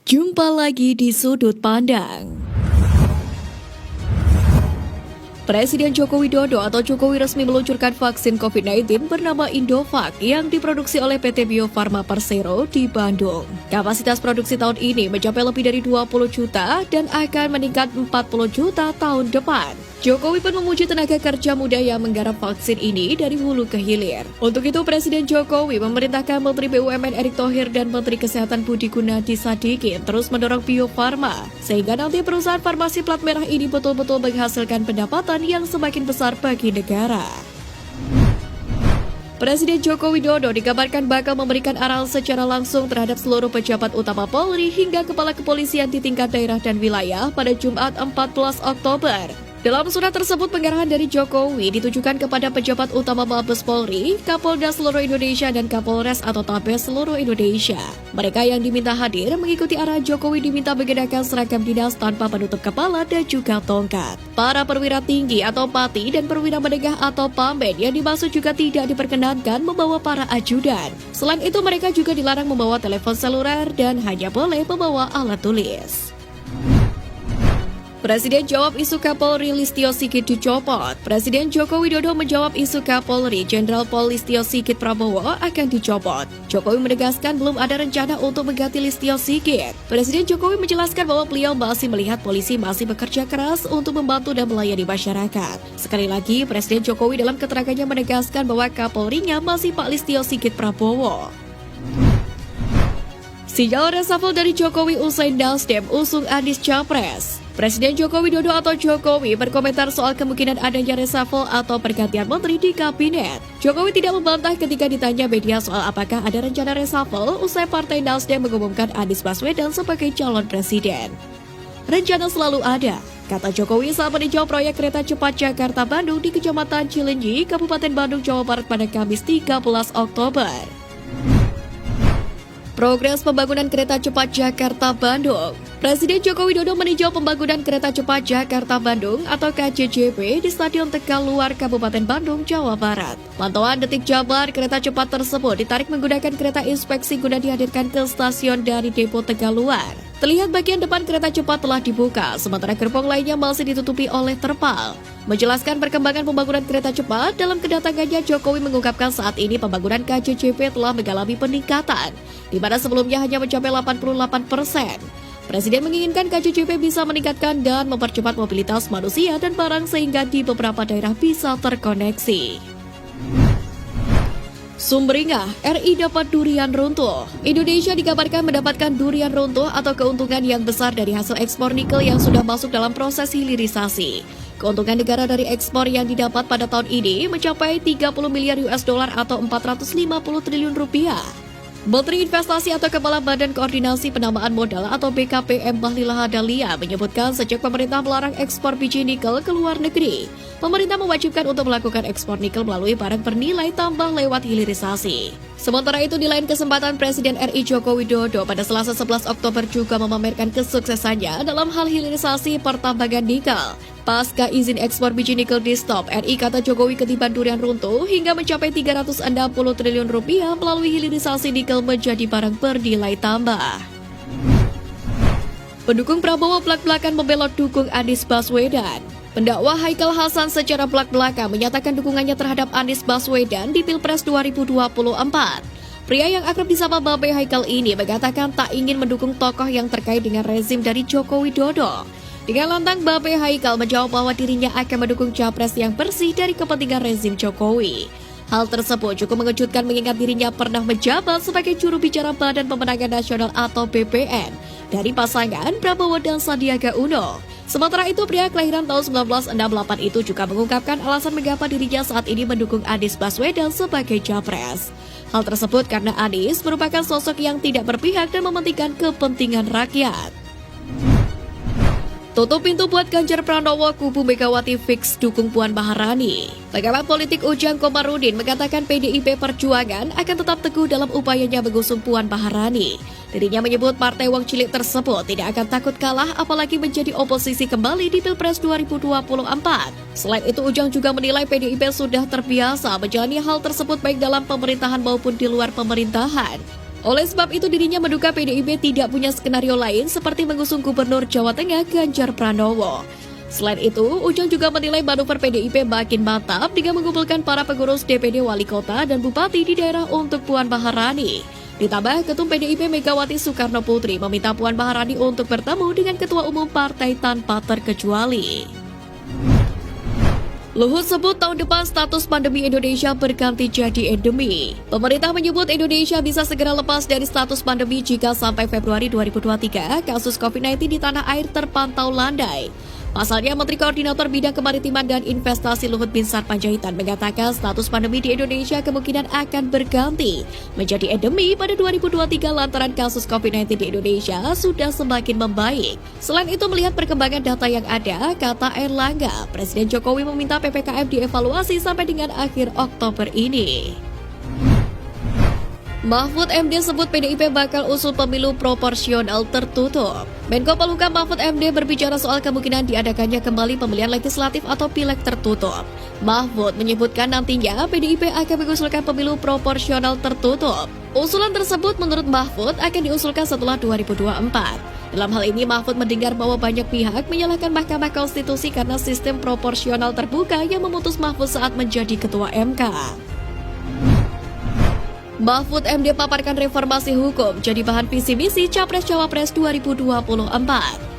Jumpa lagi di Sudut Pandang. Presiden Joko Widodo atau Jokowi resmi meluncurkan vaksin COVID-19 bernama Indovac yang diproduksi oleh PT Bio Farma Persero di Bandung. Kapasitas produksi tahun ini mencapai lebih dari 20 juta dan akan meningkat 40 juta tahun depan. Jokowi pun memuji tenaga kerja muda yang menggarap vaksin ini dari hulu ke hilir. Untuk itu, Presiden Jokowi memerintahkan Menteri BUMN Erick Thohir dan Menteri Kesehatan Budi Gunadi Sadikin terus mendorong Bio Farma, sehingga nanti perusahaan farmasi plat merah ini betul-betul menghasilkan pendapatan yang semakin besar bagi negara. Presiden Joko Widodo dikabarkan bakal memberikan arahan secara langsung terhadap seluruh pejabat utama Polri hingga kepala kepolisian di tingkat daerah dan wilayah pada Jumat 14 Oktober. Dalam surat tersebut, pengarahan dari Jokowi ditujukan kepada pejabat utama Mabes Polri, Kapolda seluruh Indonesia, dan Kapolres atau Tabes seluruh Indonesia. Mereka yang diminta hadir mengikuti arahan Jokowi diminta mengenakan seragam dinas tanpa penutup kepala dan juga tongkat. Para perwira tinggi atau pati dan perwira menengah atau pamben yang dimaksud juga tidak diperkenankan membawa para ajudan. Selain itu, mereka juga dilarang membawa telepon seluler dan hanya boleh membawa alat tulis. Presiden jawab isu Kapolri Listio Sigit dicopot. Presiden Joko Widodo menjawab isu Kapolri Jenderal Pol Listio Sigit Prabowo akan dicopot. Jokowi menegaskan belum ada rencana untuk mengganti Listio Sigit. Presiden Jokowi menjelaskan bahwa beliau masih melihat polisi masih bekerja keras untuk membantu dan melayani masyarakat. Sekali lagi, Presiden Jokowi dalam keterangannya menegaskan bahwa Kapolrinya masih Pak Listio Sigit Prabowo. Sinyal reshuffle dari Jokowi usai Nasdem usung Anies Capres. Presiden Joko Widodo atau Jokowi berkomentar soal kemungkinan adanya reshuffle atau pergantian menteri di kabinet. Jokowi tidak membantah ketika ditanya media soal apakah ada rencana reshuffle usai Partai Nasdem mengumumkan Anies Baswedan sebagai calon presiden. Rencana selalu ada, kata Jokowi saat meninjau proyek kereta cepat Jakarta-Bandung di Kecamatan Cilenyi, Kabupaten Bandung, Jawa Barat pada Kamis 13 Oktober. Progres pembangunan kereta cepat Jakarta-Bandung. Presiden Joko Widodo meninjau pembangunan kereta cepat Jakarta-Bandung atau KCJB di Stadion Tegaluar, Kabupaten Bandung, Jawa Barat. Pantauan detik Jabar kereta cepat tersebut ditarik menggunakan kereta inspeksi guna dihadirkan ke stasiun dari depo Tegaluar. Terlihat bagian depan kereta cepat telah dibuka, sementara gerbong lainnya masih ditutupi oleh terpal. Menjelaskan perkembangan pembangunan kereta cepat, dalam kedatangannya Jokowi mengungkapkan saat ini pembangunan KCJB telah mengalami peningkatan, di mana sebelumnya hanya mencapai 88%. Presiden menginginkan KCJB bisa meningkatkan dan mempercepat mobilitas manusia dan barang sehingga di beberapa daerah bisa terkoneksi. Sumringah, RI dapat durian runtuh. Indonesia dikabarkan mendapatkan durian runtuh atau keuntungan yang besar dari hasil ekspor nikel yang sudah masuk dalam proses hilirisasi. Keuntungan negara dari ekspor yang didapat pada tahun ini mencapai 30 miliar US dollar atau 450 triliun rupiah. Menteri Investasi atau Kepala Badan Koordinasi Penanaman Modal atau BKPM Bahlil Lahadalia menyebutkan sejak pemerintah melarang ekspor biji nikel ke luar negeri, pemerintah mewajibkan untuk melakukan ekspor nikel melalui barang bernilai tambah lewat hilirisasi. Sementara itu, di lain kesempatan Presiden RI Joko Widodo pada Selasa 11 Oktober juga memamerkan kesuksesannya dalam hal hilirisasi pertambangan nikel. Pasca izin ekspor biji nikel di stop, RI kata Jokowi ketiban durian runtuh hingga mencapai 360 triliun rupiah melalui hilirisasi nikel menjadi barang bernilai tambah. Pendukung Prabowo belak-belakan membelot dukung Anies Baswedan. Pendakwa Haikal Hasan secara belak-belakan menyatakan dukungannya terhadap Anies Baswedan di Pilpres 2024. Pria yang akrab disapa Babe Haikal ini mengatakan tak ingin mendukung tokoh yang terkait dengan rezim dari Joko Widodo. Dengan lantang, Babe Haikal menjawab bahwa dirinya akan mendukung capres yang bersih dari kepentingan rezim Jokowi. Hal tersebut cukup mengejutkan mengingat dirinya pernah menjabat sebagai juru bicara Badan Pemenangan Nasional atau BPN dari pasangan Prabowo dan Sandiaga Uno. Sementara itu, pria kelahiran tahun 1968 itu juga mengungkapkan alasan mengapa dirinya saat ini mendukung Anies Baswedan sebagai capres. Hal tersebut karena Anies merupakan sosok yang tidak berpihak dan mementingkan kepentingan rakyat. Tutup pintu buat Ganjar Pranowo, kubu Megawati fix dukung Puan Maharani. Pengamat politik Ujang Komarudin mengatakan PDIP Perjuangan akan tetap teguh dalam upayanya mengusung Puan Maharani. Dirinya menyebut partai wong cilik tersebut tidak akan takut kalah apalagi menjadi oposisi kembali di Pilpres 2024. Selain itu, Ujang juga menilai PDIP sudah terbiasa menjalani hal tersebut baik dalam pemerintahan maupun di luar pemerintahan. Oleh sebab itu dirinya menduga PDIP tidak punya skenario lain seperti mengusung Gubernur Jawa Tengah Ganjar Pranowo. Selain itu, Ujang juga menilai manuver PDIP makin mantap dengan mengumpulkan para pengurus DPD wali kota dan bupati di daerah untuk Puan Maharani. Ditambah, Ketum PDIP Megawati Soekarno Putri meminta Puan Maharani untuk bertemu dengan Ketua Umum Partai tanpa terkecuali. Luhut sebut tahun depan status pandemi Indonesia berganti jadi endemi. Pemerintah menyebut Indonesia bisa segera lepas dari status pandemi jika sampai Februari 2023 kasus COVID-19 di tanah air terpantau landai. Pasalnya, Menteri Koordinator Bidang Kemaritiman dan Investasi Luhut Binsar Panjaitan mengatakan status pandemi di Indonesia kemungkinan akan berganti menjadi endemi pada 2023 lantaran kasus COVID-19 di Indonesia sudah semakin membaik. Selain itu, melihat perkembangan data yang ada, kata Erlangga, Presiden Jokowi meminta PPKM dievaluasi sampai dengan akhir Oktober ini. Mahfud MD sebut PDIP bakal usul pemilu proporsional tertutup. Menko Polhukam Mahfud MD berbicara soal kemungkinan diadakannya kembali pemilihan legislatif atau pileg tertutup. Mahfud menyebutkan nantinya PDIP akan mengusulkan pemilu proporsional tertutup. Usulan tersebut menurut Mahfud akan diusulkan setelah 2024. Dalam hal ini Mahfud mendengar bahwa banyak pihak menyalahkan Mahkamah Konstitusi karena sistem proporsional terbuka yang memutus Mahfud saat menjadi Ketua MK. Mahfud MD paparkan reformasi hukum jadi bahan visi misi Capres-Cawapres 2024.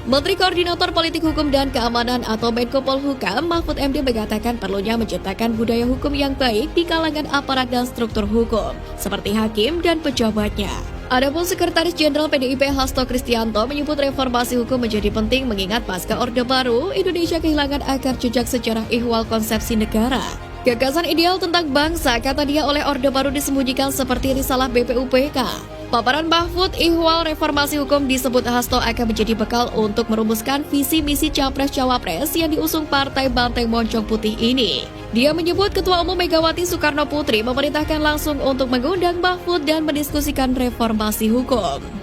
Menteri Koordinator Politik Hukum dan Keamanan atau Menko Polhukam Mahfud MD mengatakan perlunya menciptakan budaya hukum yang baik di kalangan aparat dan struktur hukum, seperti hakim dan pejabatnya. Adapun Sekretaris Jenderal PDIP Hasto Kristianto menyebut reformasi hukum menjadi penting mengingat pasca Orde Baru, Indonesia kehilangan akar jejak sejarah ihwal konsepsi negara. Gagasan ideal tentang bangsa, kata dia, oleh Orde Baru disembunyikan seperti risalah BPUPK. Paparan Mahfud ihwal reformasi hukum disebut Hasto akan menjadi bekal untuk merumuskan visi misi Capres-Cawapres yang diusung Partai Banteng Moncong Putih ini. Dia menyebut Ketua Umum Megawati Soekarno Putri memerintahkan langsung untuk mengundang Mahfud dan mendiskusikan reformasi hukum.